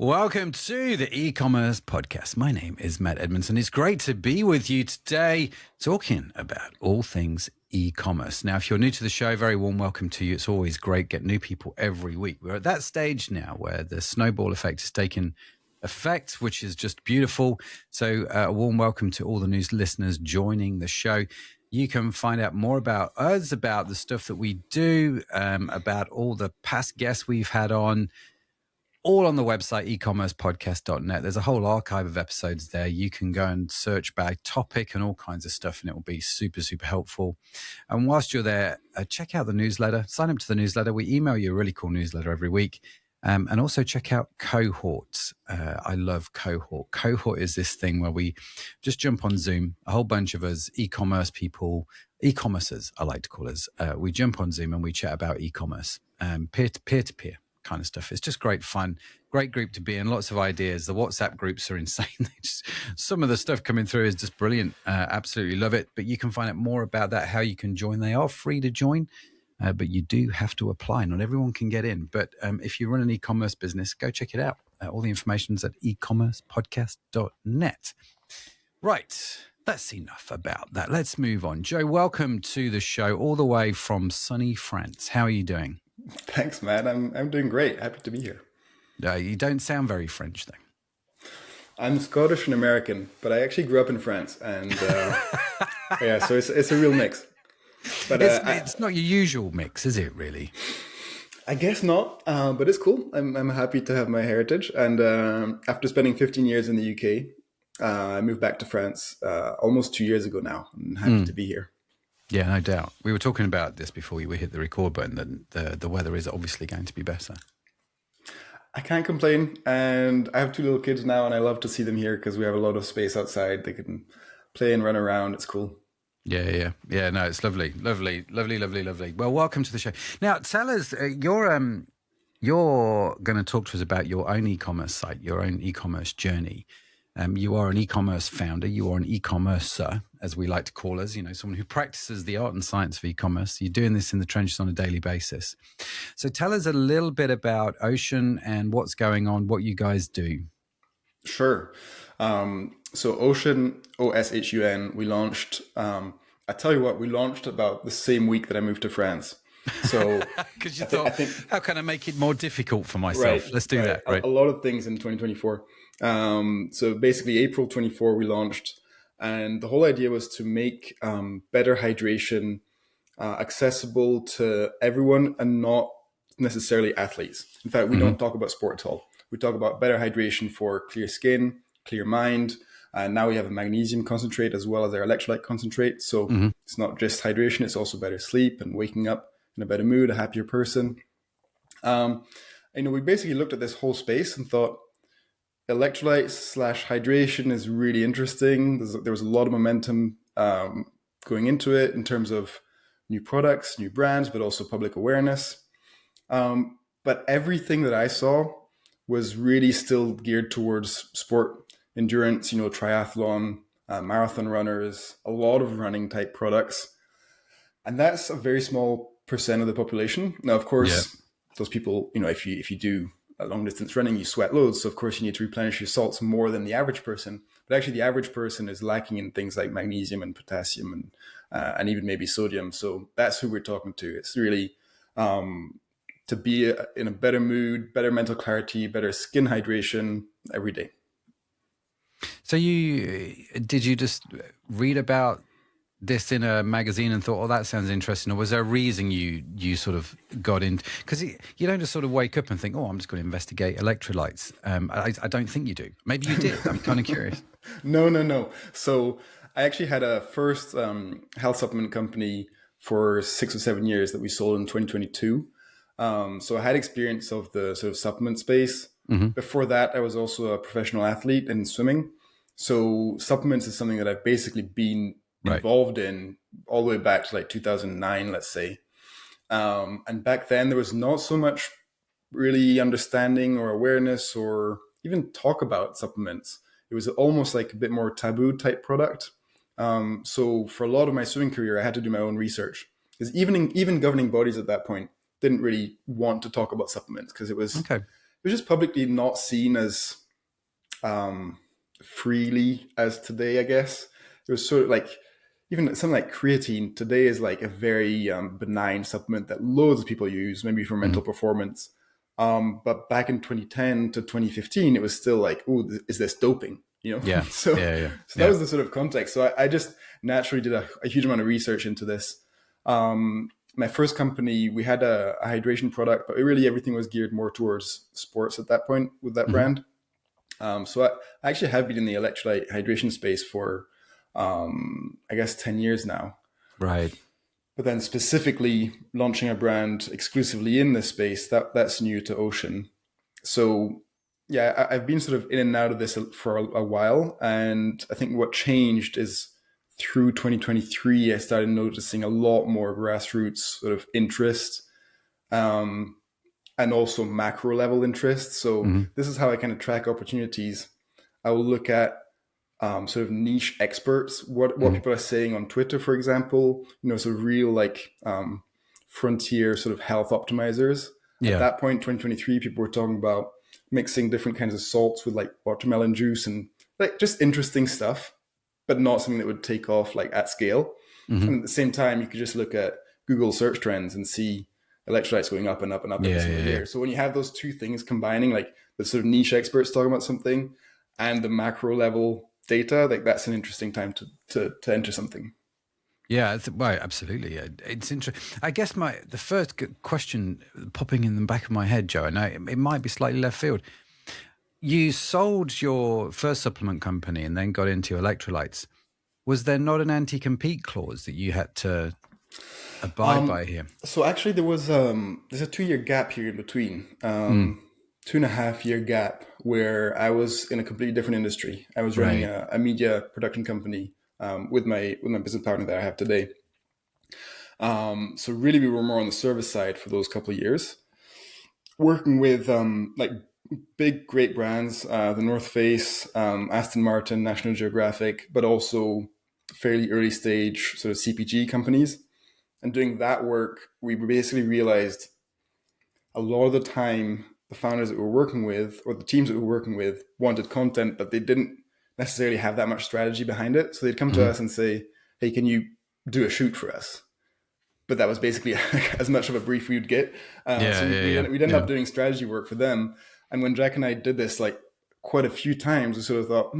Welcome to the e-commerce podcast. My name is Matt Edmondson. It's great to be with you today talking about all things e-commerce. Now, if you're new to the show, very warm welcome to you. It's always great getting new people every week. We're at that stage now where the snowball effect is taking effect, which is just beautiful. So a warm welcome to all the new listeners joining the show. You can find out more about us, about the stuff that we do, about all the past guests we've had on, all on the website, ecommercepodcast.net. There's a whole archive of episodes there. You can go and search by topic and all kinds of stuff, and it will be super, super helpful. And whilst you're there, check out the newsletter. Sign up to the newsletter. We email you a really cool newsletter every week. And also check out Cohorts. I love Cohort. Cohort is this thing where we just jump on Zoom, a whole bunch of us, e-commerce people, e-commercers, I like to call us. We jump on Zoom and we chat about e-commerce, peer-to-peer kind of stuff. It's just great fun, great group to be in, lots of ideas. The WhatsApp groups are insane. Some of the stuff coming through is just brilliant. Absolutely love it. But you can find out more about that, how you can join. They are free to join. But you do have to apply. Not everyone can get in. But if you run an e-commerce business, go check it out. All the information is at ecommercepodcast.net. Right. That's enough about that. Let's move on. Joe, welcome to the show all the way from sunny France. How are you doing? Thanks, Matt. I'm doing great. Happy to be here. You don't sound very French, though. I'm Scottish and American, but I actually grew up in France. And yeah, so it's a real mix. But it's not your usual mix, is it, really? I guess not, but it's cool. I'm happy to have my heritage. And after spending 15 years in the UK, I moved back to France almost 2 years ago now. I'm happy to be here. Yeah, no doubt. We were talking about this before we hit the record button, that the weather is obviously going to be better. I can't complain. And I have 2 little kids now, and I love to see them here because we have a lot of space outside. They can play and run around. It's cool. Yeah. No, it's lovely. Well, welcome to the show. Now, tell us, you're going to talk to us about your own e-commerce site, your own e-commerce journey. You are an e-commerce founder. You are an e-commercer, as we like to call us. You know, someone who practices the art and science of e-commerce. You're doing this in the trenches on a daily basis. So, tell us a little bit about Ocean and what's going on, what you guys do. Sure. So Ocean, OSHUN, we launched, I tell you what, we launched about the same week that I moved to France. So because you thought, how can I make it more difficult for myself? Right, Let's do that. Right. A lot of things in 2024. So basically April 24, we launched, and the whole idea was to make better hydration accessible to everyone and not necessarily athletes. In fact, we don't talk about sport at all. We talk about better hydration for clear skin, clear mind. And now we have a magnesium concentrate as well as our electrolyte concentrate. So it's not just hydration, it's also better sleep and waking up in a better mood, a happier person. We basically looked at this whole space and thought electrolytes / hydration is really interesting. There was a lot of momentum going into it in terms of new products, new brands, but also public awareness. But everything that I saw was really still geared towards sport, endurance, triathlon, marathon runners, a lot of running type products. And that's a very small percent of the population. Now, of course, those people, if you do a long distance running, you sweat loads. So of course you need to replenish your salts more than the average person. But actually the average person is lacking in things like magnesium and potassium and even maybe sodium. So that's who we're talking to. It's really to be in a better mood, better mental clarity, better skin hydration every day. So did you just read about this in a magazine and thought, oh, that sounds interesting? Or was there a reason you sort of got into, because you don't just sort of wake up and think, oh, I'm just going to investigate electrolytes. I don't think you do. Maybe you did. I'm kind of curious. No. So I actually had a first health supplement company for 6 or 7 years that we sold in 2022. So I had experience of the sort of supplement space. Before that, I was also a professional athlete in swimming. So supplements is something that I've basically been involved in all the way back to like 2009, let's say. And back then there was not so much really understanding or awareness or even talk about supplements. It was almost like a bit more taboo type product. So for a lot of my swimming career, I had to do my own research, because even governing bodies at that point didn't really want to talk about supplements, because it was was just publicly not seen as freely as today, I guess. It was sort of like, even something like creatine today is like a very benign supplement that loads of people use, maybe for mental performance. But back in 2010 to 2015, it was still like, oh, is this doping? You know? Yeah. So Yeah. that was the sort of context. So I just naturally did a huge amount of research into this. My first company, we had a hydration product, but really everything was geared more towards sports at that point with that brand. So I actually have been in the electrolyte hydration space for, I guess, 10 years now. Right. But then specifically launching a brand exclusively in this space, that's new to Ocean. So yeah, I've been sort of in and out of this for a while. And I think what changed is through 2023, I started noticing a lot more grassroots sort of interest, and also macro level interest. So this is how I kind of track opportunities. I will look at sort of niche experts, what people are saying on Twitter, for example, so real like frontier sort of health optimizers. Yeah. At that point, 2023, people were talking about mixing different kinds of salts with like watermelon juice and like just interesting stuff, but not something that would take off like at scale. And at the same time, you could just look at Google search trends and see electrolytes going up and up and up every single year. So when you have those two things combining, like the sort of niche experts talking about something and the macro level data, like that's an interesting time to enter something. Yeah, well, absolutely. It's interesting. I guess the first question popping in the back of my head, Joe, and it might be slightly left field. You sold your first supplement company and then got into electrolytes. Was there not an anti-compete clause that you had to abide by here? So actually there's a 2-year gap here in between, 2.5-year gap where I was in a completely different industry. I was running a media production company with my business partner that I have today. So really we were more on the service side for those couple of years, working with like big, great brands, the North Face, Aston Martin, National Geographic, but also fairly early stage sort of CPG companies. And doing that work, we basically realized a lot of the time the founders that we were working with or the teams that we were working with wanted content, but they didn't necessarily have that much strategy behind it. So they'd come to us and say, hey, can you do a shoot for us? But that was basically as much of a brief we'd get. We'd end up doing strategy work for them. And when Jack and I did this like quite a few times, we sort of thought,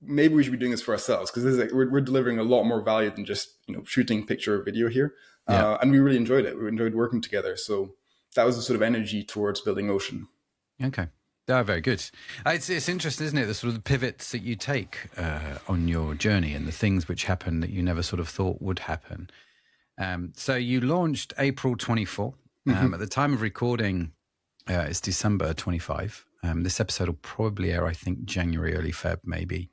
maybe we should be doing this for ourselves, because this is like, we're delivering a lot more value than just shooting picture or video here. And we really enjoyed it. We enjoyed working together. So that was the sort of energy towards building Ocean. Okay. Very good. It's interesting, isn't it? The sort of the pivots that you take on your journey and the things which happen that you never sort of thought would happen. So you launched April 24. At the time of recording, it's December 25. This episode will probably air, I think, January, early Feb, maybe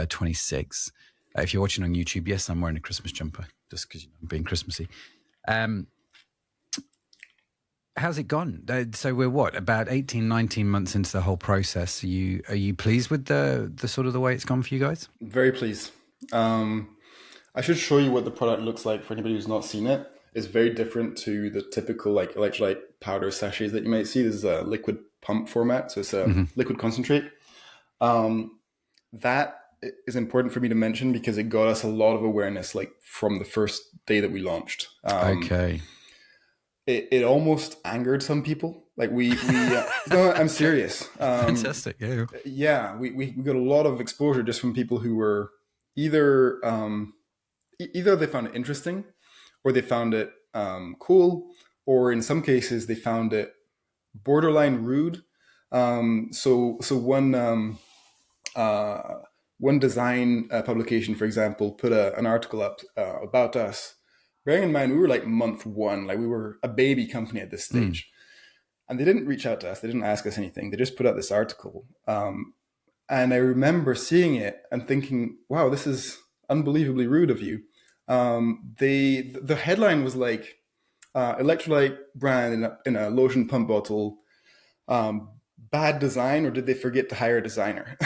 26. If you're watching on YouTube, yes, I'm wearing a Christmas jumper just because I'm being Christmassy. How's it gone? So we're about 18, 19 months into the whole process. Are you pleased with the sort of the way it's gone for you guys? Very pleased. I should show you what the product looks like for anybody who's not seen it. It's very different to the typical like electrolyte powder sachets that you might see. This is a liquid pump format, so it's a liquid concentrate. That is important for me to mention because it got us a lot of awareness like from the first day that we launched. Okay. It almost angered some people. Like we no, I'm serious. Fantastic. Yeah. Yeah, we got a lot of exposure just from people who were either they found it interesting, or they found it cool, or in some cases they found it borderline rude. So one design publication, for example, put an article up about us. Bearing in mind, we were like month 1, like we were a baby company at this stage. And they didn't reach out to us. They didn't ask us anything. They just put out this article. And I remember seeing it and thinking, wow, this is unbelievably rude of you. The headline was like, electrolyte brand in a lotion pump bottle, bad design, or did they forget to hire a designer?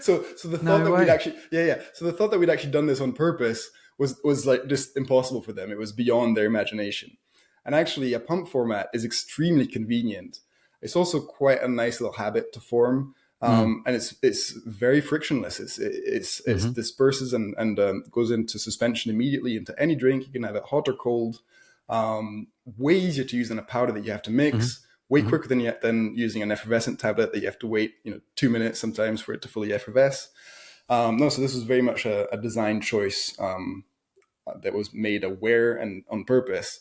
So the thought that we'd actually, So the thought that we'd actually done this on purpose was like just impossible for them. It was beyond their imagination. And actually, a pump format is extremely convenient. it's also quite a nice little habit to form. And it's very frictionless. It disperses and goes into suspension immediately into any drink. You can have it hot or cold. Way easier to use than a powder that you have to mix. Way quicker than using an effervescent tablet that you have to wait 2 minutes sometimes for it to fully effervesce. So this was very much a design choice that was made aware and on purpose.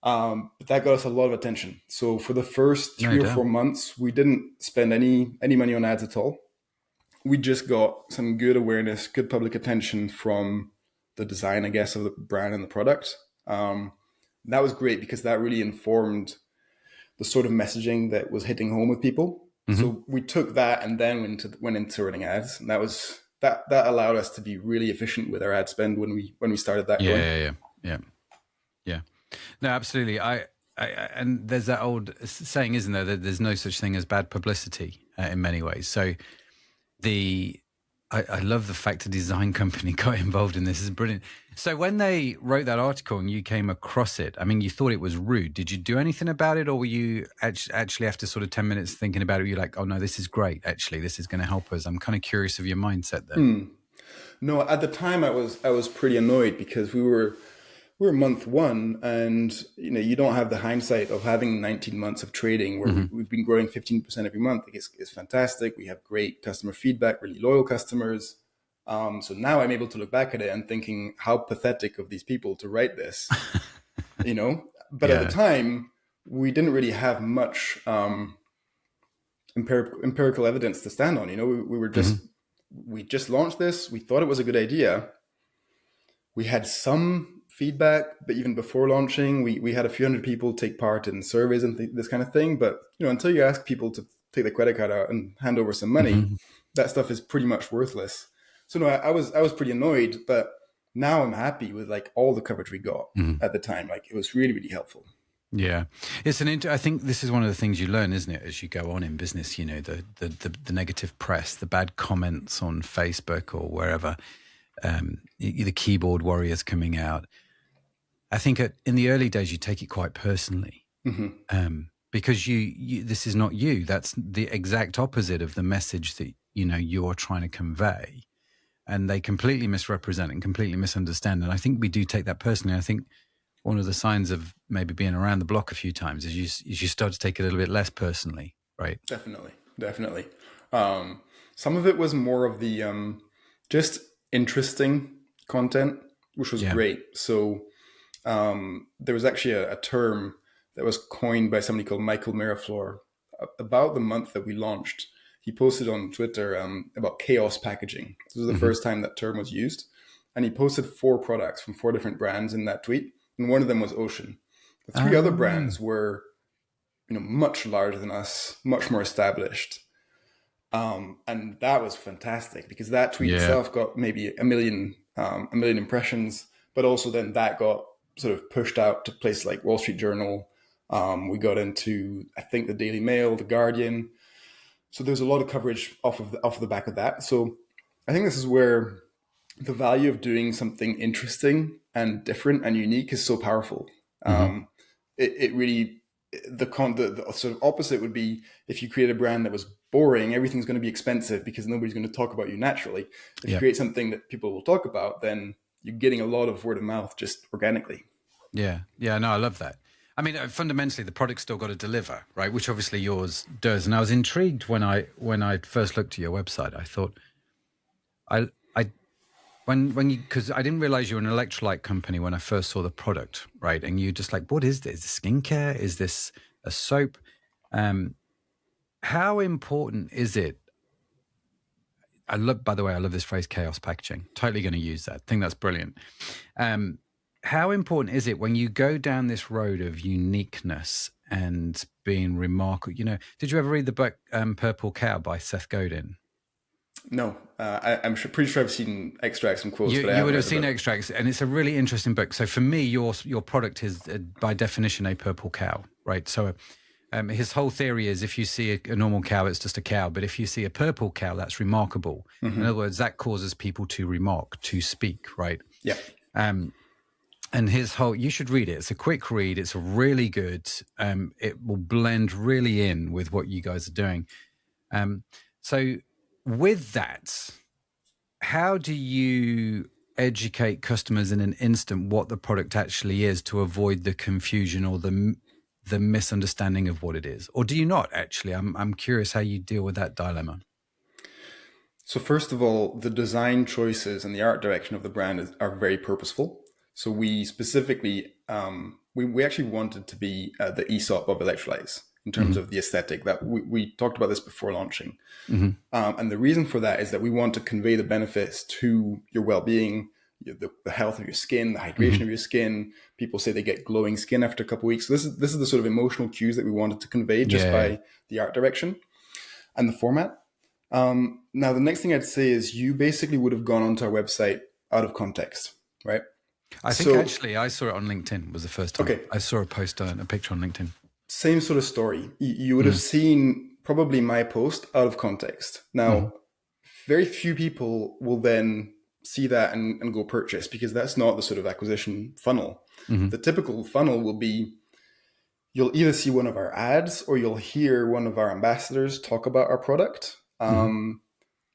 But that got us a lot of attention. So for the first 3 or 4 months, we didn't spend any money on ads at all. We just got some good awareness, good public attention from the design, I guess, of the brand and the product. That was great because that really informed the sort of messaging that was hitting home with people. So we took that and then went into running ads, and that allowed us to be really efficient with our ad spend when we started that going. Yeah. No, absolutely. I and there's that old saying, isn't there, that there's no such thing as bad publicity in many ways. So I love the fact a design company got involved in this. Is brilliant. So when they wrote that article and you came across it, I mean, you thought it was rude. Did you do anything about it, or were you actually after sort of 10 minutes thinking about it, you're like, oh no, this is great. Actually, this is going to help us. I'm kind of curious of your mindset there. No, at the time I was pretty annoyed because we were month one, and you don't have the hindsight of having 19 months of trading where we've been growing 15% every month. It's fantastic. We have great customer feedback, really loyal customers. So now I'm able to look back at it and thinking how pathetic of these people to write this, But at the time, we didn't really have much empirical evidence to stand on. We just launched this. We thought it was a good idea. We had some feedback, but even before launching, we had a few hundred people take part in surveys and this kind of thing. But until you ask people to take the credit card out and hand over some money, that stuff is pretty much worthless. So no, I was pretty annoyed, but now I'm happy with like all the coverage we got at the time. Like it was really, really helpful. Yeah, it's I think this is one of the things you learn, isn't it, as you go on in business? The negative press, the bad comments on Facebook or wherever, the keyboard warriors coming out. I think in the early days you take it quite personally, because you this is not you. That's the exact opposite of the message that you're trying to convey, and they completely misrepresent and completely misunderstand. And I think we do take that personally. I think one of the signs of maybe being around the block a few times is you start to take it a little bit less personally, right? Definitely. Some of it was more of the just interesting content, which was great. So there was actually a term that was coined by somebody called Michael Miraflor about the month that we launched. He posted on Twitter about chaos packaging. This was the first time that term was used. And he posted 4 products from 4 different brands in that tweet. And one of them was Ocean. The 3 other brands were, much larger than us, much more established. And that was fantastic because that tweet itself got maybe a million impressions, but also then that got sort of pushed out to places like Wall Street Journal. We got into, I think, the Daily Mail, the Guardian. So there's a lot of coverage off the back of that. So I think this is where the value of doing something interesting and different and unique is so powerful. It really, the sort of opposite would be if you create a brand that was boring, everything's going to be expensive because nobody's going to talk about you naturally. If you create something that people will talk about, then you're getting a lot of word of mouth just organically. Yeah. No, I love that. I mean, fundamentally, the product's still got to deliver, right? Which obviously yours does. And I was intrigued when I first looked at your website. I thought, because I didn't realize you were an electrolyte company when I first saw the product, right? And you just like, what is this? Is this skincare? Is this a soap? How important is it? By the way, I love this phrase, chaos packaging. Totally going to use that. I think that's brilliant. How important is it when you go down this road of uniqueness and being remarkable? Did you ever read the book Purple Cow by Seth Godin? No, I'm pretty sure I've seen extracts and quotes. You would have seen extracts, and it's a really interesting book. So for me, your product is by definition a purple cow, right? So his whole theory is if you see a normal cow, it's just a cow. But if you see a purple cow, that's remarkable. In other words, that causes people to remark, to speak, right? Yeah. And his whole, you should read it. It's a quick read. It's really good. It will blend really in with what you guys are doing. So with that, how do you educate customers in an instant what the product actually is to avoid the confusion or the misunderstanding of what it is? Or do you not actually? I'm curious how you deal with that dilemma. So first of all, the design choices and the art direction of the brand are very purposeful. So we specifically, we actually wanted to be the Aesop of electrolytes in terms of the aesthetic. That we talked about this before launching. And the reason for that is that we want to convey the benefits to your well-being, the health of your skin, the hydration of your skin. People say they get glowing skin after a couple of weeks. So this is the sort of emotional cues that we wanted to convey just by the art direction and the format. Now, the next thing I'd say is you basically would have gone onto our website out of context, right? I think actually I saw it on LinkedIn was the first time. Okay. I saw a post, a picture on LinkedIn. Same sort of story. You would have seen probably my post out of context. Now, very few people will then see that and go purchase, because that's not the sort of acquisition funnel. The typical funnel will be, you'll either see one of our ads or you'll hear one of our ambassadors talk about our product. And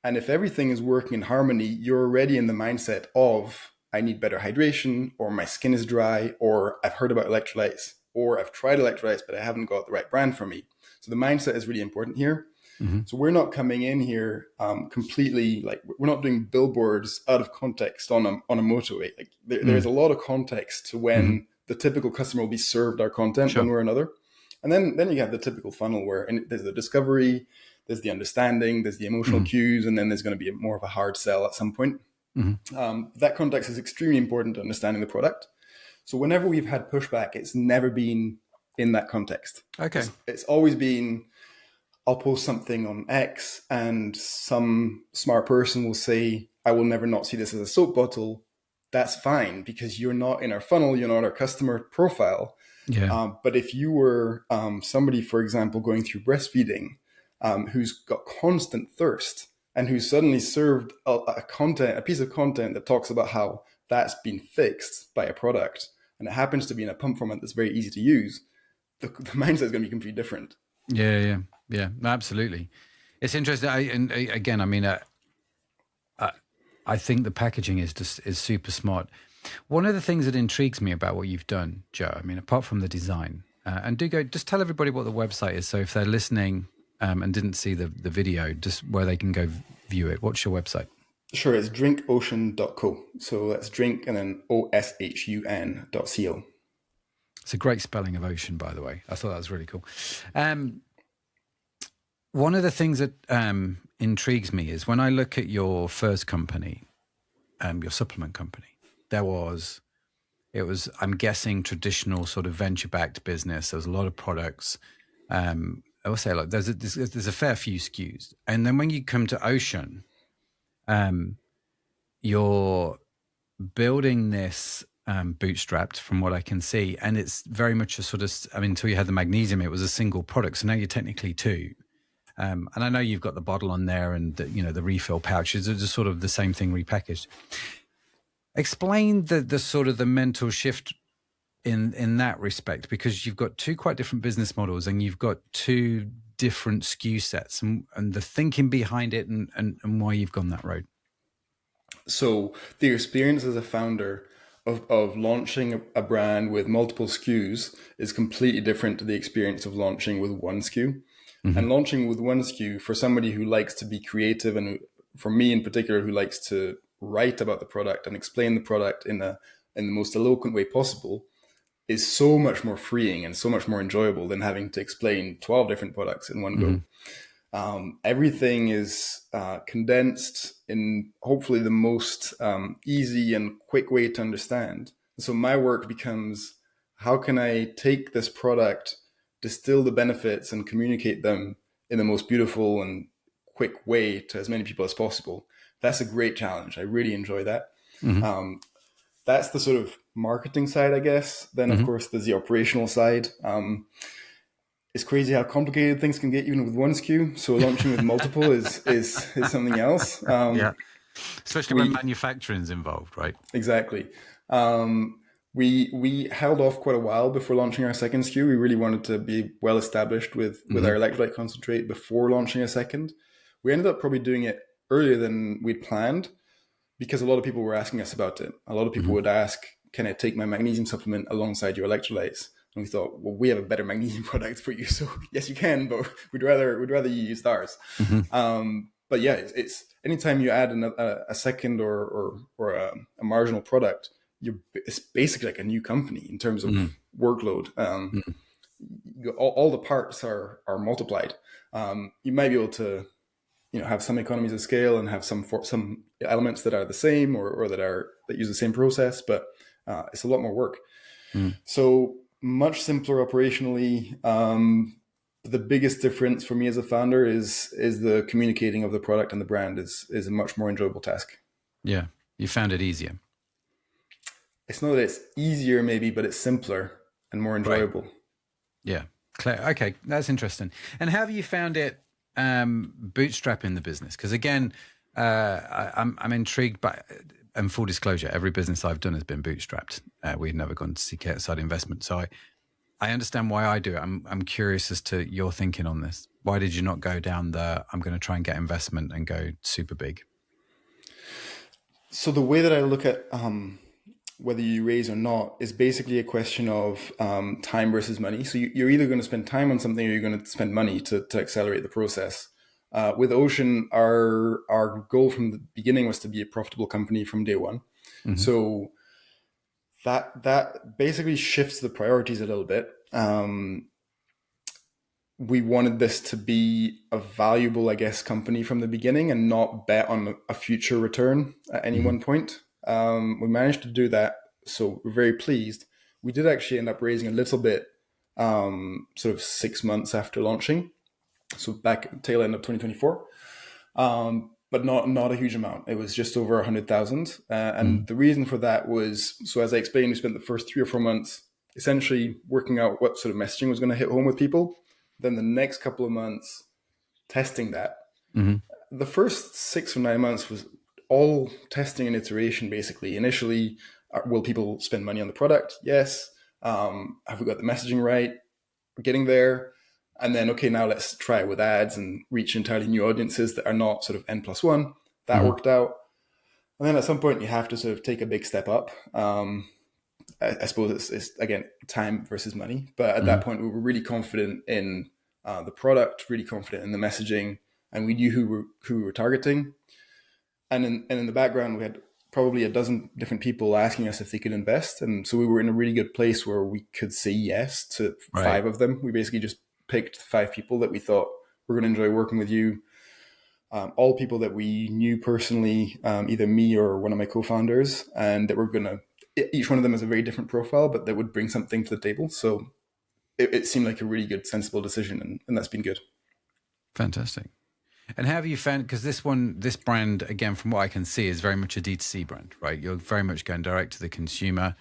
if everything is working in harmony, you're already in the mindset of, I need better hydration, or my skin is dry, or I've heard about electrolytes, or I've tried electrolytes, but I haven't got the right brand for me. So the mindset is really important here. So we're not coming in here completely, like, we're not doing billboards out of context on a motorway. Like there's a lot of context to when the typical customer will be served our content one way or another. And then you have the typical funnel where there's the discovery, there's the understanding, there's the emotional cues, and then there's going to be more of a hard sell at some point. That context is extremely important to understanding the product. So whenever we've had pushback, it's never been in that context. Okay. It's always been, I'll post something on X and some smart person will say, I will never not see this as a soap bottle. That's fine, because you're not in our funnel, you're not our customer profile. But if you were somebody, for example, going through breastfeeding, who's got constant thirst and who's suddenly served a piece of content that talks about how that's been fixed by a product, and it happens to be in a pump format that's very easy to use, the mindset is going to be completely different. Yeah, absolutely. It's interesting. I think the packaging is super smart. One of the things that intrigues me about what you've done, Joe, I mean, apart from the design, and just tell everybody what the website is. So if they're listening and didn't see the video, just where they can go view it. What's your website? Sure, it's drinkocean.co. So that's drink and then oshun.co. It's a great spelling of ocean, by the way. I thought that was really cool. One of the things that intrigues me is when I look at your first company, your supplement company, it was, I'm guessing, traditional sort of venture-backed business. There's a lot of products. I will say, like, there's a fair few SKUs. And then when you come to Ocean, you're building this bootstrapped, from what I can see. And it's very much a sort of, until you had the magnesium, it was a single product. So now you're technically two. And I know you've got the bottle on there and the refill pouches are just sort of the same thing repackaged. Explain the sort of the mental shift in that respect, because you've got two quite different business models and you've got two different SKU sets and the thinking behind it and why you've gone that road. So the experience as a founder of launching a brand with multiple SKUs is completely different to the experience of launching with one SKU. And launching with one SKU, for somebody who likes to be creative, and for me in particular, who likes to write about the product and explain the product in the most eloquent way possible, is so much more freeing and so much more enjoyable than having to explain 12 different products in one go. Everything is condensed in hopefully the most easy and quick way to understand. So my work becomes, how can I take this product, distill the benefits and communicate them in the most beautiful and quick way to as many people as possible? That's a great challenge. I really enjoy that. That's the sort of marketing side, I guess. Then, of course, there's the operational side. It's crazy how complicated things can get even with one SKU. So launching with multiple is something else. Especially when manufacturing is involved, right? Exactly. We held off quite a while before launching our second SKU. We really wanted to be well established with our electrolyte concentrate before launching a second. We ended up probably doing it earlier than we'd planned because a lot of people were asking us about it. A lot of people would ask, can I take my magnesium supplement alongside your electrolytes? And we thought, well, we have a better magnesium product for you. So yes, you can, but we'd rather you use ours. But yeah, it's anytime you add a second or a marginal product, it's basically like a new company in terms of workload. All the parts are multiplied. You might be able to, have some economies of scale and have some elements that are the same or that use the same process, but it's a lot more work. So much simpler operationally. The biggest difference for me as a founder is the communicating of the product and the brand is a much more enjoyable task. Yeah, you found it easier. It's not that it's easier maybe, but it's simpler and more enjoyable. Right. Yeah. Okay, that's interesting. And how have you found it bootstrapping the business? Because again, I'm intrigued by, and full disclosure, every business I've done has been bootstrapped. We've never gone to seek outside investment. So I understand why I do it. I'm curious as to your thinking on this. Why did you not go down I'm going to try and get investment and go super big? So the way that I look at whether you raise or not is basically a question of time versus money. So you're either going to spend time on something or you're going to spend money to accelerate the process. With Ocean, our goal from the beginning was to be a profitable company from day one. So that basically shifts the priorities a little bit. We wanted this to be a valuable, I guess, company from the beginning and not bet on a future return at any one point. We managed to do that, so we're very pleased. We did actually end up raising a little bit sort of 6 months after launching, so back tail end of 2024, but not a huge amount. It was just over 100,000. And the reason for that was, so as I explained, we spent the first 3 or 4 months essentially working out what sort of messaging was going to hit home with people. Then the next couple of months testing that. The first 6 or 9 months was all testing and iteration, basically. Initially, will people spend money on the product? Yes. Have we got the messaging right? We're getting there. And then, okay, now let's try it with ads and reach entirely new audiences that are not sort of N+1. That worked out. And then at some point, you have to sort of take a big step up. I suppose it's again, time versus money. But at that point, we were really confident in the product, really confident in the messaging, and we knew who we were targeting. And in the background, we had probably a dozen different people asking us if they could invest. And so we were in a really good place where we could say yes to 5 of them. We basically just picked 5 people that we thought were going to enjoy working with you. All people that we knew personally, either me or one of my co-founders, and that were going to, each one of them has a very different profile, but that would bring something to the table. So it seemed like a really good, sensible decision, and that's been good. Fantastic. And how have you found, because this brand, again, from what I can see, is very much a D2C brand, right? You're very much going direct to the consumer.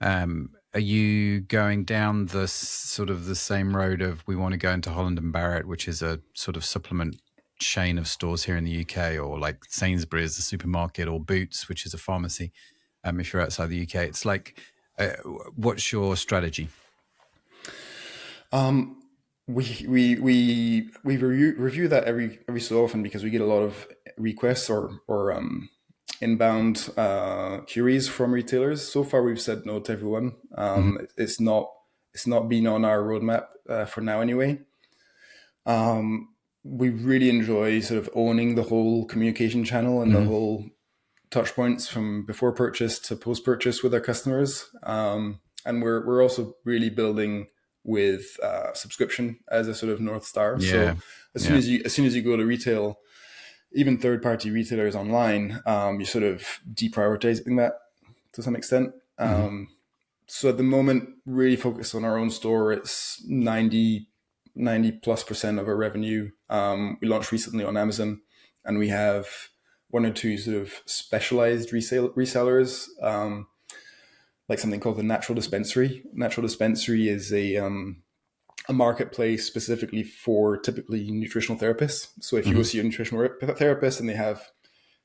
Are you going down the sort of the same road of, we want to go into Holland and Barrett, which is a sort of supplement chain of stores here in the UK, or like Sainsbury's, the supermarket, or Boots, which is a pharmacy, if you're outside the UK? It's like, what's your strategy? We review that every so often because we get a lot of requests or inbound queries from retailers. So far, we've said no to everyone. It's not been on our roadmap for now anyway. We really enjoy sort of owning the whole communication channel and the whole touch points from before purchase to post purchase with our customers. And we're also really building with subscription as a sort of North Star. Yeah. So as soon as you go to retail, even third-party retailers online, you're sort of deprioritizing that to some extent. So at the moment, really focused on our own store. It's 90+% of our revenue. We launched recently on Amazon, and we have 1 or 2 sort of specialized resellers, like something called the Natural Dispensary. Natural Dispensary is a marketplace specifically for typically nutritional therapists. So if you go see a nutritional therapist and they have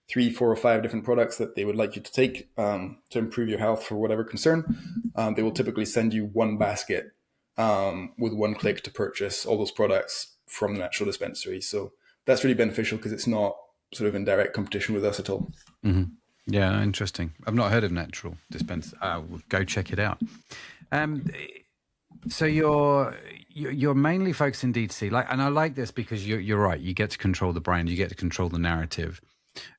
three, four, or five different products that they would like you to take to improve your health for whatever concern, they will typically send you one basket with one click to purchase all those products from the natural dispensary. So that's really beneficial because it's not sort of in direct competition with us at all. Mm-hmm. Yeah, interesting. I've not heard of Natural Dispense. We'll go check it out. So you're mainly focused in D2C, and I like this because you're right. You get to control the brand, you get to control the narrative.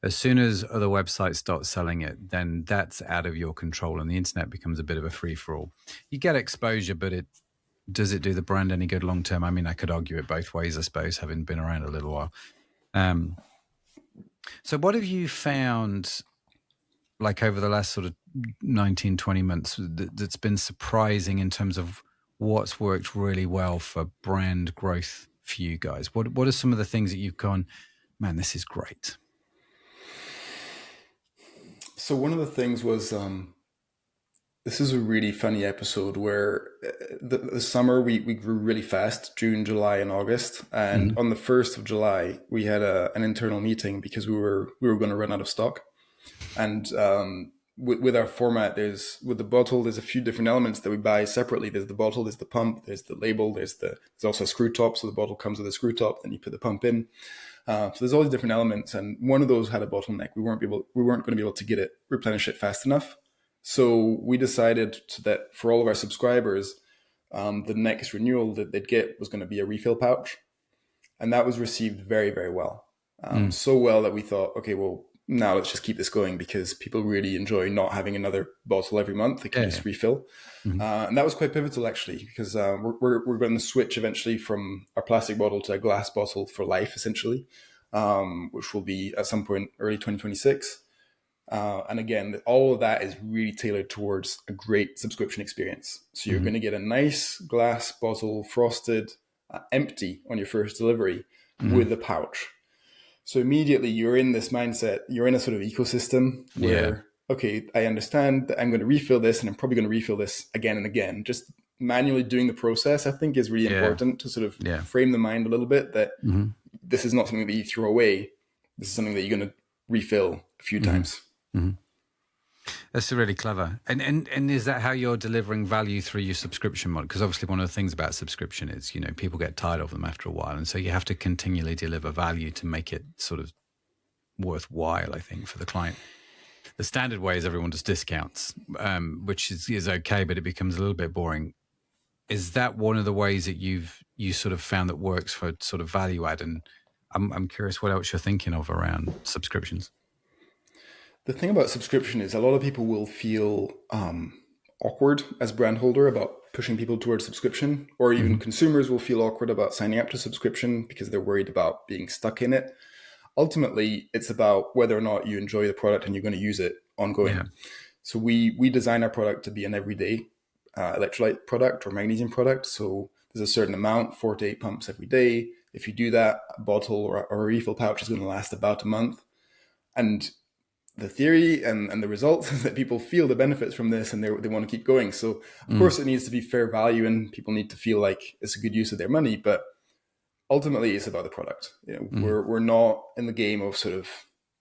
As soon as other websites start selling it, then that's out of your control, and the internet becomes a bit of a free for all. You get exposure, but does it do the brand any good long term? I mean, I could argue it both ways, I suppose, having been around a little while. So what have you found, like over the last sort of 19, 20 months, that's been surprising in terms of what's worked really well for brand growth for you guys? What are some of the things that you've gone, man, this is great? So one of the things was, this is a really funny episode where the summer we grew really fast, June, July, and August. And on the 1st of July, we had an internal meeting because we were going to run out of stock. And with our format, with the bottle, there's a few different elements that we buy separately. There's the bottle, there's the pump, there's the label, there's also a screw top. So the bottle comes with a screw top, then you put the pump in. So there's all these different elements, and one of those had a bottleneck. We weren't going to be able to replenish it fast enough. So we decided that for all of our subscribers, the next renewal that they'd get was going to be a refill pouch, and that was received very, very well. So well that we thought, okay, well, now let's just keep this going because people really enjoy not having another bottle every month. They can just refill. And that was quite pivotal, actually, because we're going to switch eventually from our plastic bottle to a glass bottle for life, essentially, which will be at some point early 2026. And again, all of that is really tailored towards a great subscription experience. So you're going to get a nice glass bottle, frosted, empty on your first delivery with a pouch. So immediately you're in this mindset, you're in a sort of ecosystem where, okay, I understand that I'm going to refill this and I'm probably going to refill this again and again. Just manually doing the process, I think, is really important to sort of frame the mind a little bit that this is not something that you throw away. This is something that you're going to refill a few times. That's really clever. And is that how you're delivering value through your subscription model? Because obviously one of the things about subscription is, people get tired of them after a while. And so you have to continually deliver value to make it sort of worthwhile, I think, for the client. The standard way is everyone does discounts, which is okay, but it becomes a little bit boring. Is that one of the ways that you sort of found that works for sort of value add? And I'm curious what else you're thinking of around subscriptions. The thing about subscription is a lot of people will feel awkward as brand holder about pushing people towards subscription, or even consumers will feel awkward about signing up to subscription because they're worried about being stuck in it. Ultimately, it's about whether or not you enjoy the product and you're going to use it ongoing. Yeah. So we design our product to be an everyday electrolyte product or magnesium product. So there's a certain amount, 4 to 8 pumps every day. If you do that, a bottle or a refill pouch is going to last about a month. And the theory and the results is that people feel the benefits from this and they want to keep going. So of course it needs to be fair value and people need to feel like it's a good use of their money, but ultimately it's about the product. We're not in the game of sort of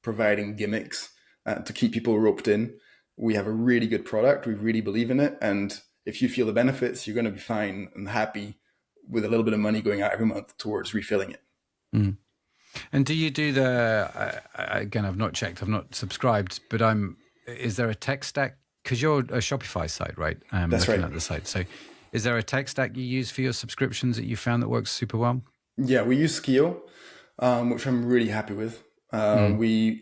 providing gimmicks to keep people roped in. We have a really good product. We really believe in it. And if you feel the benefits, you're going to be fine and happy with a little bit of money going out every month towards refilling it. And do you do again, I've not checked, I've not subscribed, but is there a tech stack? Because you're a Shopify site, right? That's right. At the site. So is there a tech stack you use for your subscriptions that you found that works super well? Yeah, we use SKU, which I'm really happy with. The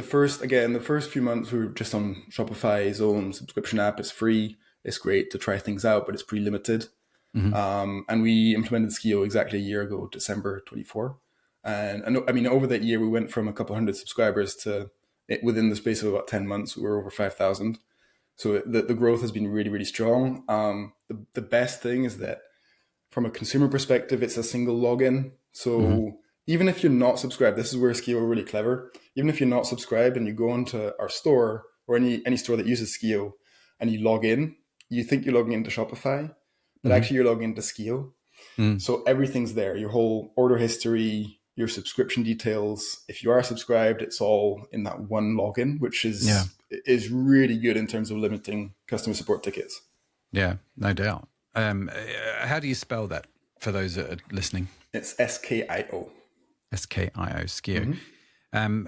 first few months we were just on Shopify's own subscription app. It's free. It's great to try things out, but it's pretty limited. And we implemented SKU exactly a year ago, December 24. And I mean, over that year, we went from a couple hundred subscribers to within the space of about 10 months, we were over 5,000. So the growth has been really, really strong. The best thing is that from a consumer perspective, it's a single login. So even if you're not subscribed, this is where SKU are really clever. Even if you're not subscribed and you go onto our store or any store that uses SKU and you log in, you think you're logging into Shopify, but actually you're logging into SKU. So everything's there, your whole order history, your subscription details. If you are subscribed, it's all in that one login, which is really good in terms of limiting customer support tickets. Yeah, no doubt. How do you spell that for those that are listening? It's SKIO. SKIO, SKIO. Mm-hmm.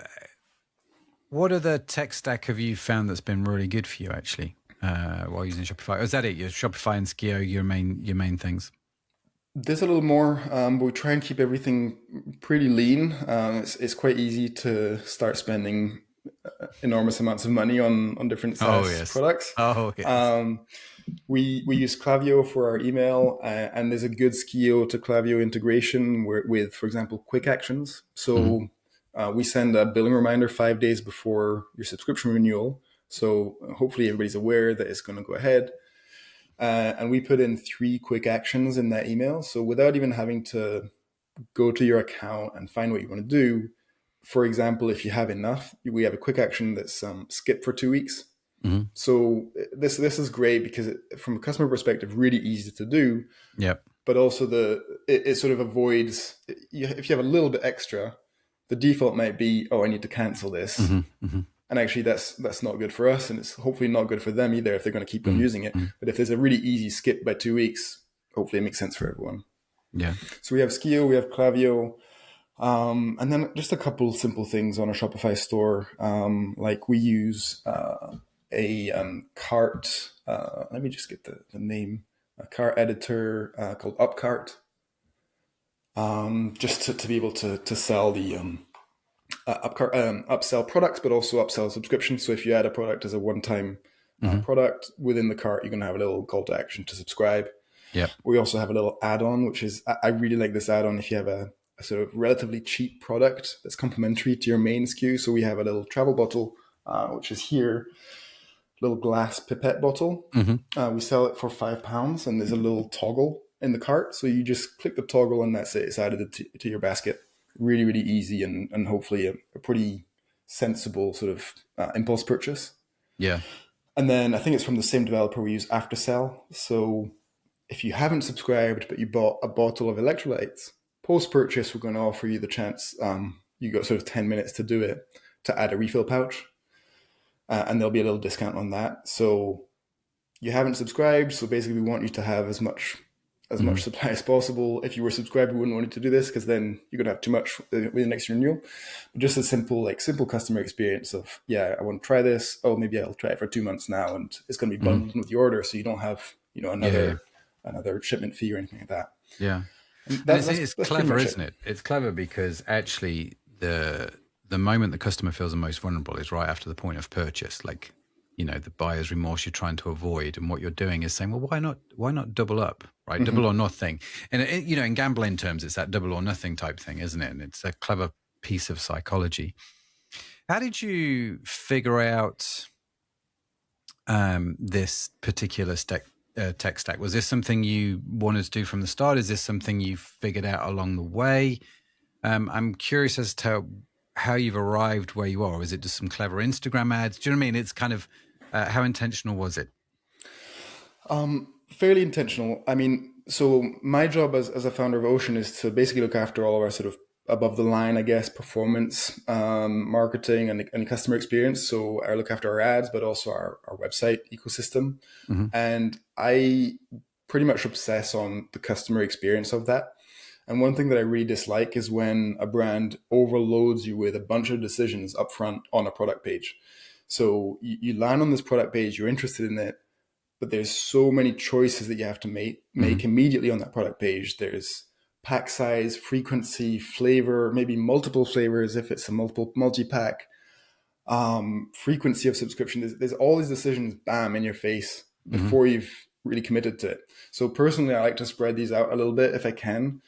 What other tech stack have you found that's been really good for you actually while using Shopify? Or is that it? Your Shopify and SKIO, your main things? There's a little more, but we try and keep everything pretty lean. It's quite easy to start spending enormous amounts of money on different SaaS products. Oh, yes. We use Klaviyo for our email, and there's a good SKIO to Klaviyo integration with, for example, quick actions. So we send a billing reminder 5 days before your subscription renewal. So hopefully everybody's aware that it's going to go ahead. And we put in 3 quick actions in that email. So without even having to go to your account and find what you want to do, for example, if you have enough, we have a quick action that's skip for 2 weeks. Mm-hmm. So this is great because from a customer perspective, really easy to do. Yep. But also it sort of avoids, if you have a little bit extra, the default might be, oh, I need to cancel this. Mm-hmm. Mm-hmm. And actually, that's not good for us, and it's hopefully not good for them either if they're going to keep on using it. But if there's a really easy skip by 2 weeks, hopefully it makes sense for everyone. Yeah. So we have SKIO, we have Klaviyo, and then just a couple simple things on our Shopify store. Like we use a cart. Let me just get the name. A cart editor called Upcart, just to be able to sell the upsell products, but also upsell subscriptions. So if you add a product as a one-time product within the cart, you're going to have a little call to action to subscribe. Yeah. We also have a little add-on, which is, I really like this add-on if you have a sort of relatively cheap product that's complementary to your main SKU. So we have a little travel bottle, which is here, little glass pipette bottle. Mm-hmm. We sell it for £5, and there's a little toggle in the cart. So you just click the toggle and that's it. It's added to your basket. Really, really easy and hopefully a pretty sensible sort of impulse purchase. Yeah. And then I think it's from the same developer we use Aftersell. So if you haven't subscribed, but you bought a bottle of electrolytes, post-purchase, we're going to offer you the chance, you got sort of 10 minutes to do it, to add a refill pouch. And there'll be a little discount on that. So you haven't subscribed. So basically we want you to have as much supply as possible. If you were subscribed, we wouldn't want you to do this because then you're going to have too much with the next renewal. But just a simple customer experience of, yeah, I want to try this. Oh, maybe I'll try it for 2 months now. And it's going to be bundled with the order. So you don't have, another shipment fee or anything like that. Yeah. It's clever, isn't it? It's clever because actually the moment the customer feels the most vulnerable is right after the point of purchase. Like, the buyer's remorse you're trying to avoid, and what you're doing is saying, well, why not double up, right? Mm-hmm. Double or nothing. And in gambling terms, it's that double or nothing type thing, isn't it? And it's a clever piece of psychology. How did you figure out this particular tech stack? Was this something you wanted to do from the start? Is this something you figured out along the way? I'm curious as to how you've arrived where you are. Or is it just some clever Instagram ads? Do you know what I mean? It's kind of, how intentional was it? Fairly intentional. I mean, so my job as a founder of Ocean is to basically look after all of our sort of above the line, I guess, performance, marketing and customer experience. So I look after our ads, but also our website ecosystem. Mm-hmm. And I pretty much obsess on the customer experience of that. And one thing that I really dislike is when a brand overloads you with a bunch of decisions up front on a product page. So you land on this product page, you're interested in it, but there's so many choices that you have to make immediately on that product page. There's pack size, frequency, flavor, maybe multiple flavors if it's a multi-pack, frequency of subscription. There's all these decisions, bam, in your face before you've really committed to it. So personally, I like to spread these out a little bit if I can.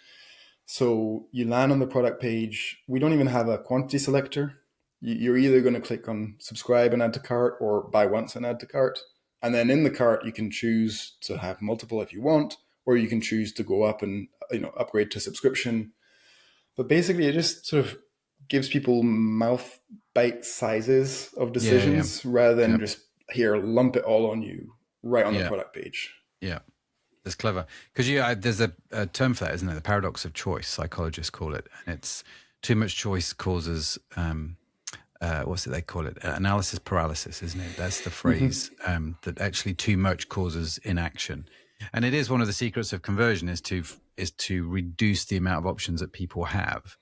So you land on the product page. We don't even have a quantity selector. You're either going to click on subscribe and add to cart or buy once and add to cart. And then in the cart, you can choose to have multiple if you want, or you can choose to go up and upgrade to subscription. But basically, it just sort of gives people mouth bite sizes of decisions rather than just here, lump it all on you right on the product page. Yeah. That's clever because there's a term for that, isn't there? The paradox of choice, psychologists call it, and it's too much choice causes what's it they call it? Analysis paralysis, isn't it? That's the phrase that actually too much causes inaction. And it is one of the secrets of conversion is to reduce the amount of options that people have.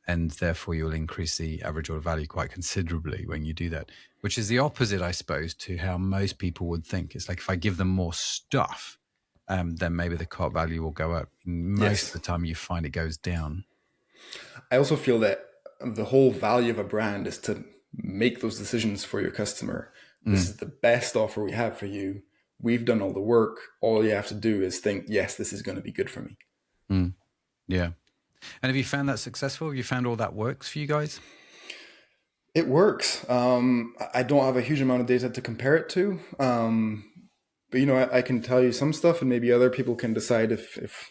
And therefore you'll increase the average order value quite considerably when you do that, which is the opposite, I suppose, to how most people would think. It's like if I give them more stuff, then maybe the cart value will go up. Most of the time you find it goes down. I also feel that the whole value of a brand is to make those decisions for your customer. This is the best offer we have for you. We've done all the work. All you have to do is think, yes, this is going to be good for me. Yeah. And have you found that successful? Have you found all that works for you guys? It works. I don't have a huge amount of data to compare it to. But, you know, I can tell you some stuff and maybe other people can decide if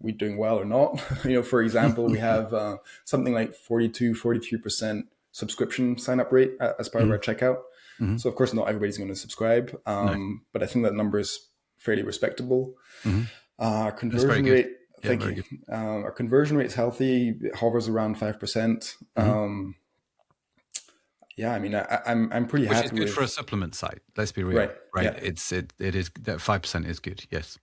we're doing well or not. You know, for example, we have something like 43% subscription sign-up rate as part of our checkout. So, of course, not everybody's going to subscribe. But I think that number is fairly respectable. Our conversion rate, thank you. Our conversion rate is healthy. It hovers around 5%. Yeah, I mean, I'm pretty happy. Which is good for a supplement site. Let's be real, right? Yeah. It is that 5% is good. Yes,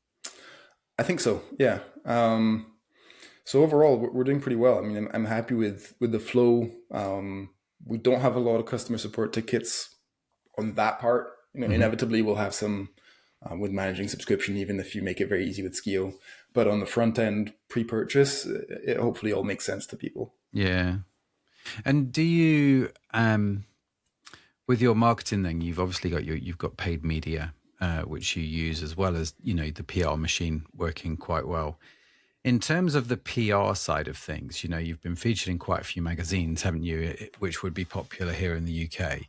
I think so. Yeah. So overall, we're doing pretty well. I mean, I'm happy with the flow. We don't have a lot of customer support tickets on that part. You know, inevitably we'll have some with managing subscription, even if you make it very easy with Skio. But on the front end, pre-purchase, it hopefully all makes sense to people. Yeah. And do you, with your marketing, then you've obviously got you've got paid media, which you use as well as, you know, the PR machine working quite well. In terms of the PR side of things, you know, you've been featured in quite a few magazines, haven't you? Which would be popular here in the UK.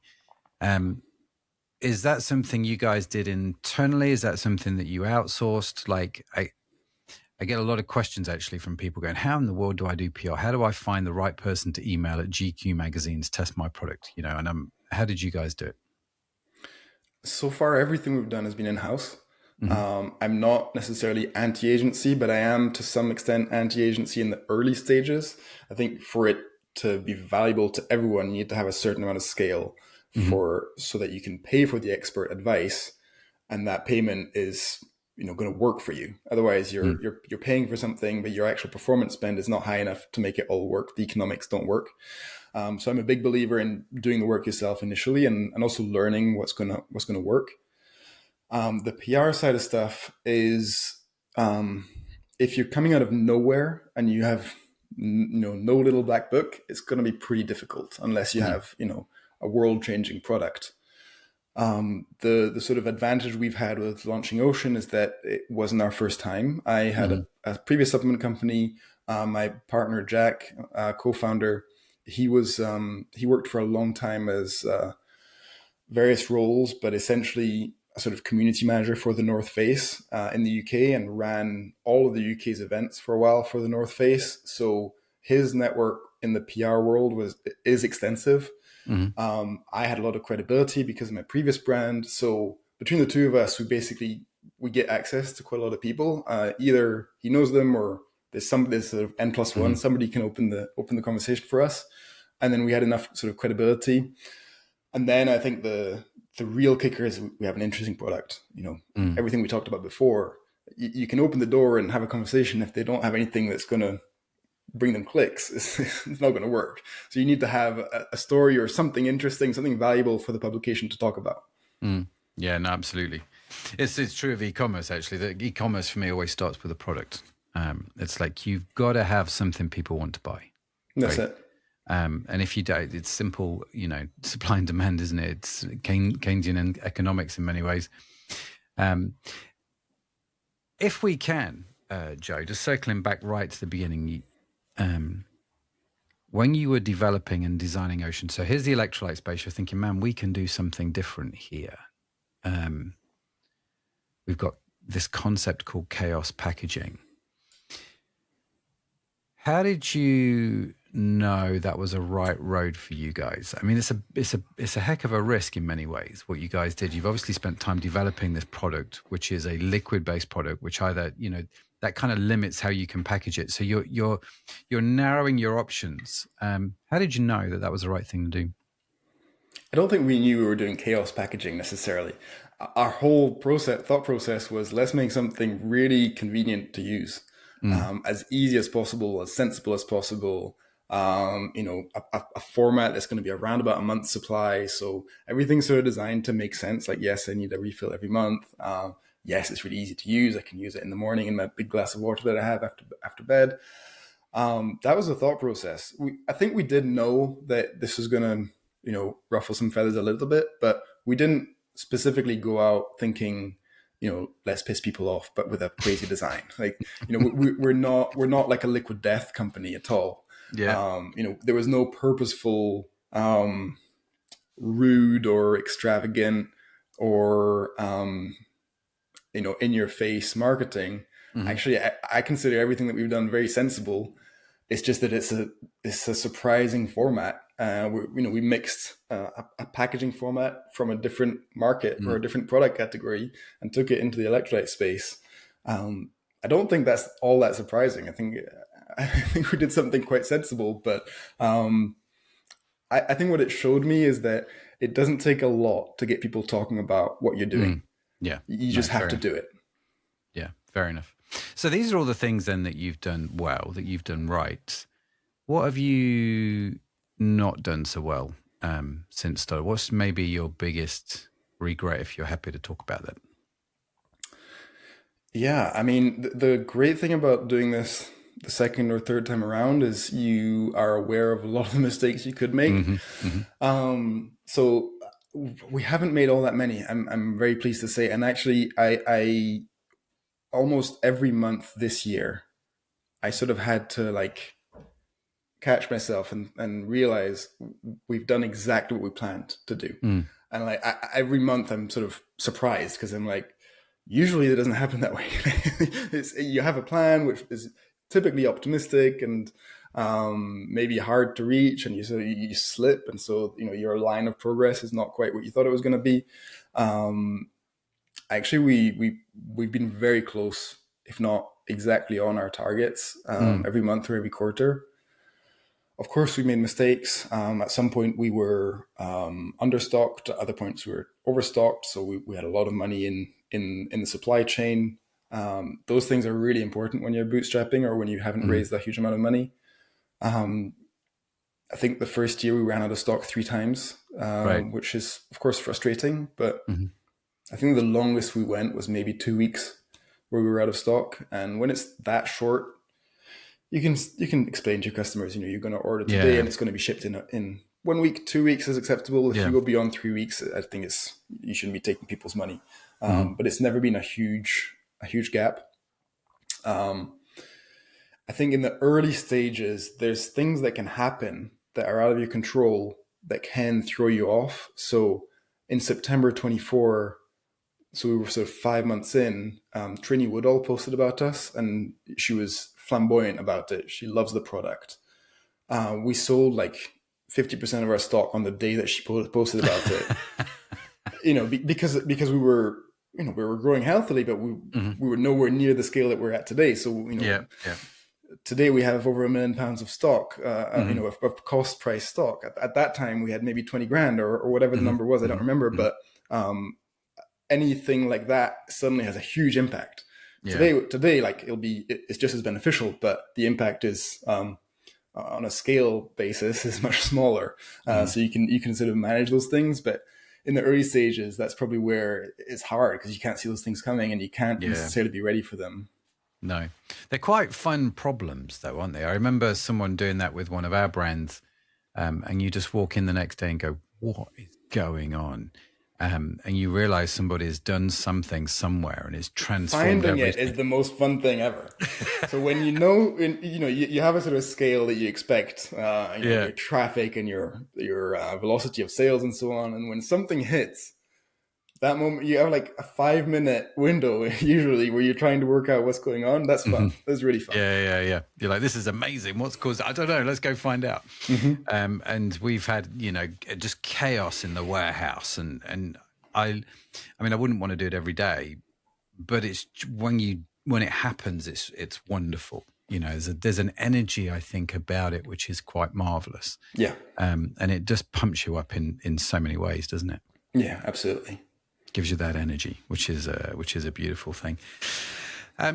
Is that something you guys did internally? Is that something that you outsourced? Like, I get a lot of questions actually from people going, how in the world do I do PR? How do I find the right person to email at GQ magazine to test my product? You know, and how did you guys do it? So far, everything we've done has been in-house. I'm not necessarily anti-agency, but I am to some extent anti-agency in the early stages. I think for it to be valuable to everyone, you need to have a certain amount of scale so that you can pay for the expert advice, and that payment is, you know, going to work for you. Otherwise, you're paying for something, but your actual performance spend is not high enough to make it all work. The economics don't work. So I'm a big believer in doing the work yourself initially, and also learning what's gonna work. The PR side of stuff is if you're coming out of nowhere and you have no little black book, it's going to be pretty difficult unless you have a world-changing product. The sort of advantage we've had with launching Ocean is that it wasn't our first time. I had a previous supplement company. My partner Jack, co-founder, he worked for a long time as various roles, but essentially a sort of community manager for the North Face in the UK, and ran all of the UK's events for a while for the North Face. So his network in the PR world is extensive. I had a lot of credibility because of my previous brand. So between the two of us, we get access to quite a lot of people. Either he knows them, or there's sort of N+1. Somebody can open the conversation for us, and then we had enough sort of credibility. And then I think the real kicker is we have an interesting product. Everything we talked about before. You can open the door and have a conversation. If they don't have anything that's going to bring them clicks, it's not going to work. So you need to have a story or something interesting, something valuable for the publication to talk about. Yeah, no, absolutely. It's true of e-commerce, actually. The e-commerce for me always starts with a product. It's like you've got to have something people want to buy. That's it. And if you don't, it's simple, supply and demand, isn't it? It's Keynesian economics in many ways. If we can, Joe, just circling back right to the beginning, when you were developing and designing Ocean, so here's the electrolyte space, you're thinking, man, we can do something different here. We've got this concept called chaos packaging. How did you know that was a right road for you guys? I mean, it's a heck of a risk in many ways, what you guys did. You've obviously spent time developing this product, which is a liquid-based product, which either, that kind of limits how you can package it. So you're narrowing your options. How did you know that was the right thing to do? I don't think we knew we were doing chaos packaging necessarily. Our whole thought process was, let's make something really convenient to use, as easy as possible, as sensible as possible. A format that's going to be around about a month's supply. So everything's sort of designed to make sense. Like, yes, I need a refill every month. Yes, it's really easy to use. I can use it in the morning in my big glass of water that I have after bed. That was the thought process. I think we did know that this was going to, ruffle some feathers a little bit, but we didn't specifically go out thinking, let's piss people off, but with a crazy design. Like, we're not like a liquid death company at all. Yeah. There was no purposeful, rude or extravagant or, in your face marketing. Actually, I consider everything that we've done very sensible. It's just that it's a surprising format. We mixed a packaging format from a different market or a different product category and took it into the electrolyte space. I don't think that's all that surprising. I think we did something quite sensible, but I think what it showed me is that it doesn't take a lot to get people talking about what you're doing. Yeah, you just have to do it. Yeah, fair enough. So these are all the things then that you've done well, that you've done right. What have you not done so well since start? What's maybe your biggest regret, if you're happy to talk about that? Yeah, I mean, the great thing about doing this the second or third time around is you are aware of a lot of the mistakes you could make. So we haven't made all that many. I'm very pleased to say, and actually, I almost every month this year, I sort of had to like catch myself and realize we've done exactly what we planned to do. And like every month I'm sort of surprised because I'm like, usually it doesn't happen that way. You have a plan, which is typically optimistic and maybe hard to reach, and you slip. And so, your line of progress is not quite what you thought it was going to be. Actually, we've been very close, if not exactly on our targets, every month or every quarter. Of course, we made mistakes. At some point, we were understocked. At other points, we were overstocked. So we had a lot of money in the supply chain. Those things are really important when you're bootstrapping or when you haven't raised a huge amount of money. I think the first year we ran out of stock 3 times, which is, of course, frustrating. But I think the longest we went was maybe 2 weeks where we were out of stock. And when it's that short, you can explain to your customers, you're going to order today and it's going to be shipped in 1 week, 2 weeks is acceptable. If you go beyond 3 weeks, I think you shouldn't be taking people's money. But it's never been a huge gap. I think in the early stages, there's things that can happen that are out of your control that can throw you off. So in September 24, so we were sort of 5 months in, Trini Woodall posted about us and she was flamboyant about it. She loves the product. We sold like 50% of our stock on the day that she posted about it. Because we were, we were growing healthily, but we were nowhere near the scale that we're at today. So, today we have over £1 million of stock, of cost price stock. At that time, we had maybe 20 grand or whatever the number was. I don't remember, but anything like that suddenly has a huge impact. Today, like it's just as beneficial, but the impact is on a scale basis is much smaller. So you can sort of manage those things, but in the early stages, that's probably where it's hard because you can't see those things coming and you can't necessarily be ready for them. No, they're quite fun problems though, aren't they? I remember someone doing that with one of our brands, and you just walk in the next day and go, what is going on? And you realize somebody has done something somewhere and it's transformed Finding everything. it is the most fun thing ever. So when you have a sort of scale that you expect, your traffic and your velocity of sales and so on, and when something hits, that moment you have like a 5-minute window usually where you're trying to work out what's going on. That's fun. That's really fun. Yeah. You're like, this is amazing. What's caused? I don't know. Let's go find out. And we've had, just chaos in the warehouse. And I wouldn't want to do it every day, but it's when you when it happens, it's wonderful. There's an energy, I think, about it which is quite marvelous. Yeah. And it just pumps you up in so many ways, doesn't it? Yeah, absolutely. Gives you that energy, which is a beautiful thing.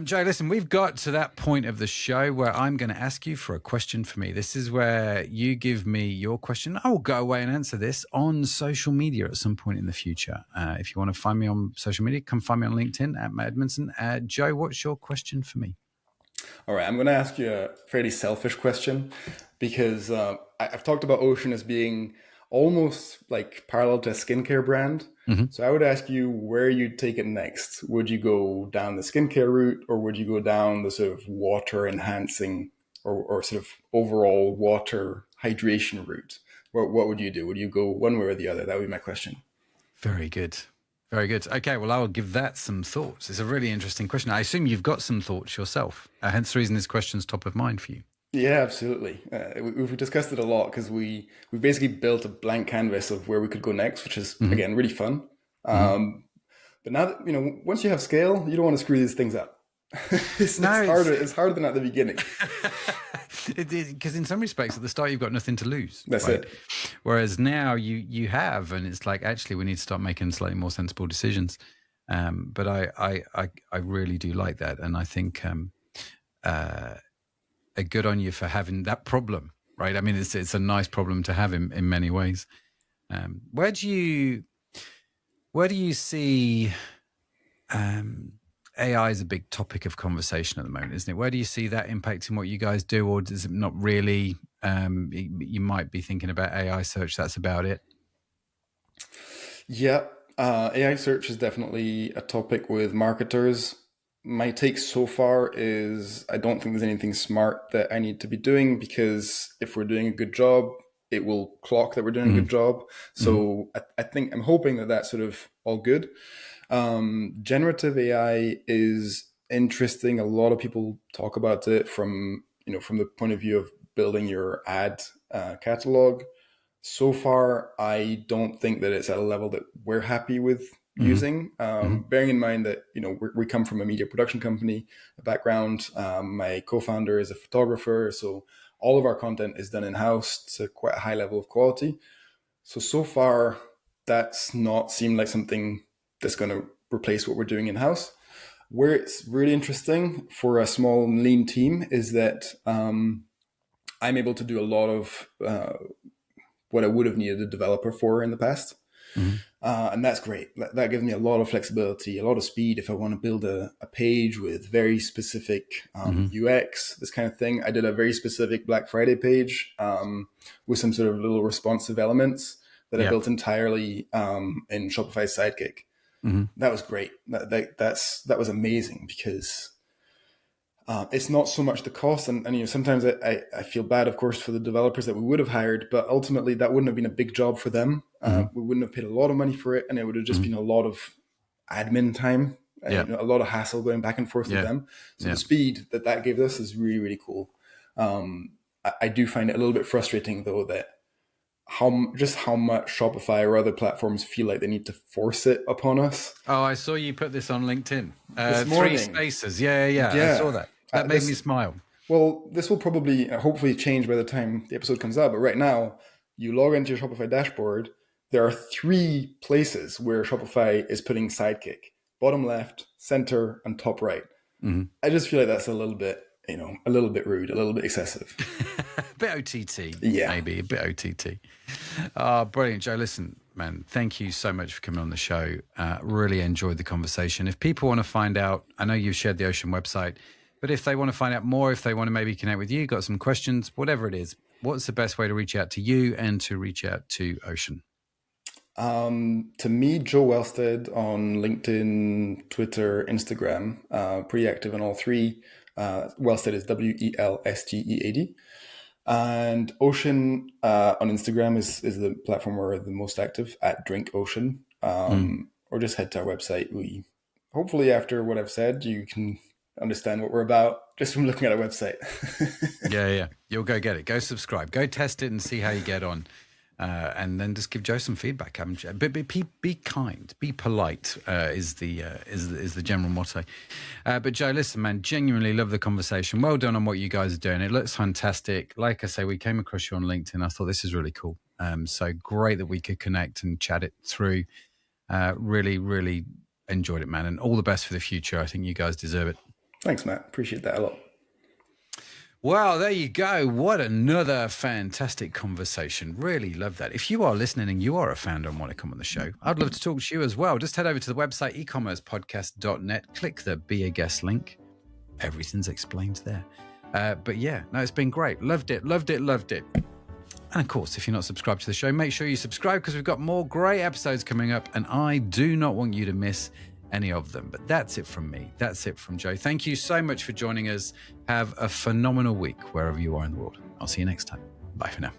Joe, listen, we've got to that point of the show where I'm going to ask you for a question for me. This is where you give me your question. I will go away and answer this on social media at some point in the future. If you want to find me on social media, come find me on LinkedIn at Matt Edmondson. Joe, what's your question for me? All right, I'm going to ask you a fairly selfish question because I've talked about Ocean as being almost like parallel to a skincare brand. Mm-hmm. So I would ask you where you'd take it next. Would you go down the skincare route, or would you go down the sort of water enhancing or sort of overall water hydration route? What would you do? Would you go one way or the other? That would be my question. Very good. Very good. Okay, well, I'll give that some thoughts. It's a really interesting question. I assume you've got some thoughts yourself. Hence the reason this question's top of mind for you. Yeah, absolutely. We've discussed it a lot because we basically built a blank canvas of where we could go next, which is again really fun. But now that once you have scale, you don't want to screw these things up. It's harder. It's harder than at the beginning. Because in some respects, at the start, you've got nothing to lose. That's it. Whereas now you have, and it's like actually we need to start making slightly more sensible decisions. But I really do like that, and I think a good on you for having that problem, right? I mean, it's a nice problem to have in many ways. Where do you see AI is a big topic of conversation at the moment, isn't it? Where do you see that impacting what you guys do, or does it not really? You might be thinking about AI search. That's about it. Yeah, AI search is definitely a topic with marketers. My take so far is I don't think there's anything smart that I need to be doing, because if we're doing a good job, it will clock that we're doing a good job. So I think I'm hoping that that's sort of all good. Generative AI is interesting. A lot of people talk about it from the point of view of building your ad catalog. So far, I don't think that it's at a level that we're happy with using. Bearing in mind that we come from a media production company background. My co-founder is a photographer, so all of our content is done in-house to quite a high level of quality. So far, that's not seemed like something that's going to replace what we're doing in-house. Where it's really interesting for a small lean team is that I'm able to do a lot of what I would have needed a developer for in the past. And that's great. That gives me a lot of flexibility, a lot of speed. If I want to build a page with very specific UX, this kind of thing. I did a very specific Black Friday page with some sort of little responsive elements that I built entirely in Shopify Sidekick. That was great. That was amazing, because it's not so much the cost, and sometimes I feel bad, of course, for the developers that we would have hired, but ultimately that wouldn't have been a big job for them. We wouldn't have paid a lot of money for it, and it would have just been a lot of admin time, a lot of hassle going back and forth with them. So the speed that gave us is really, really cool. I do find it a little bit frustrating, though, that how much Shopify or other platforms feel like they need to force it upon us. Oh, I saw you put this on LinkedIn. This morning. 3 spaces. Yeah. I saw that. That made me smile. Well, this will probably, hopefully change by the time the episode comes out. But right now, you log into your Shopify dashboard. There are 3 places where Shopify is putting Sidekick: bottom left, center, and top right. I just feel like that's a little bit rude, a little bit excessive. A bit OTT, Yeah. maybe a bit OTT. Brilliant, Joe. Listen, man, thank you so much for coming on the show. Really enjoyed the conversation. If people want to find out, I know you've shared the Ocean website, but if they want to find out more, if they want to maybe connect with you, got some questions, whatever it is, what's the best way to reach out to you and to reach out to Ocean? To me, Joe Wellstead on LinkedIn, Twitter, Instagram, pretty active on all 3. Wellstead is Wellstead. And Ocean on Instagram is the platform where we're the most active, at Drink Ocean. Or just head to our website. Hopefully, after what I've said, you can understand what we're about just from looking at our website. Yeah. You'll go get it. Go subscribe. Go test it and see how you get on. and then just give Joe some feedback. But be kind, be polite is the general motto. But Joe, listen, man, genuinely love the conversation. Well done on what you guys are doing. It looks fantastic. Like I say, we came across you on LinkedIn. I thought this is really cool. So great that we could connect and chat it through. Really, really enjoyed it, man. And all the best for the future. I think you guys deserve it. Thanks, Matt. Appreciate that a lot. Well, there you go. What another fantastic conversation. Really love that. If you are listening and you are a founder and want to come on the show, I'd love to talk to you as well. Just head over to the website, ecommercepodcast.net. Click the Be a Guest link. Everything's explained there. But yeah, no, it's been great. Loved it. And of course, if you're not subscribed to the show, make sure you subscribe because we've got more great episodes coming up and I do not want you to miss any of them. But that's it from me. That's it from Joe. Thank you so much for joining us. Have a phenomenal week wherever you are in the world. I'll see you next time. Bye for now.